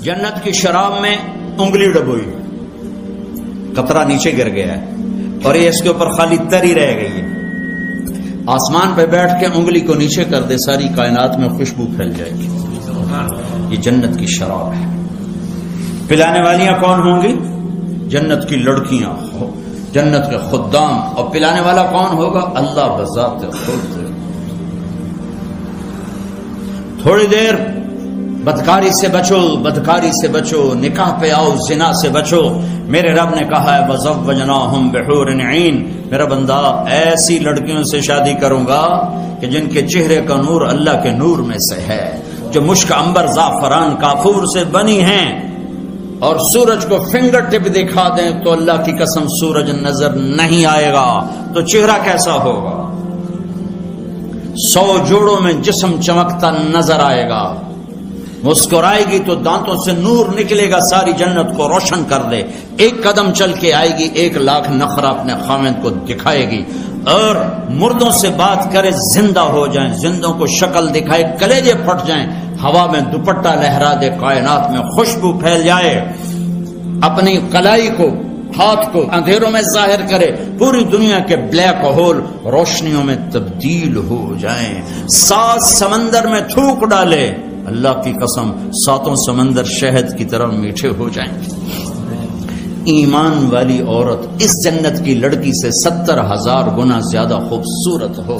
جنت کی شراب میں انگلی ڈبوئی، قطرہ نیچے گر گیا ہے اور یہ اس کے اوپر خالی تری رہ گئی ہے. آسمان پہ بیٹھ کے انگلی کو نیچے کر دے، ساری کائنات میں خوشبو پھیل جائے گی. یہ جنت کی شراب ہے. پلانے والیاں کون ہوں گی؟ جنت کی لڑکیاں، جنت کے خدام. اور پلانے والا کون ہوگا؟ اللہ بذات خود. تھوڑی دیر بدکاری سے بچو، بدکاری سے بچو، نکاح پہ آؤ، زنا سے بچو. میرے رب نے کہا ہے وَزَوَّجْنَاهُمْ بِحُورٍ عِينٍ، میرا بندہ ایسی لڑکیوں سے شادی کروں گا کہ جن کے چہرے کا نور اللہ کے نور میں سے ہے، جو مشک عنبر زعفران کافور سے بنی ہیں. اور سورج کو فنگر ٹپ دکھا دیں تو اللہ کی قسم سورج نظر نہیں آئے گا. تو چہرہ کیسا ہوگا؟ 100 جوڑوں میں جسم چمکتا نظر آئے گا. مسکرائے گی تو دانتوں سے نور نکلے گا، ساری جنت کو روشن کر دے. ایک قدم چل کے آئے گی، 1 لاکھ نخرہ اپنے خاوند کو دکھائے گی. اور مردوں سے بات کرے زندہ ہو جائیں، زندوں کو شکل دکھائے کلیجے پھٹ جائیں، ہوا میں دوپٹہ لہرا دے، کائنات میں خوشبو پھیل جائے. اپنی کلائی کو، ہاتھ کو اندھیروں میں ظاہر کرے، پوری دنیا کے بلیک ہول روشنیوں میں تبدیل ہو جائیں. 7 سمندر میں تھوک ڈالے، اللہ کی قسم 7 سمندر شہد کی طرح میٹھے ہو جائیں. ایمان والی عورت اس جنت کی لڑکی سے 70,000 گنا زیادہ خوبصورت ہو.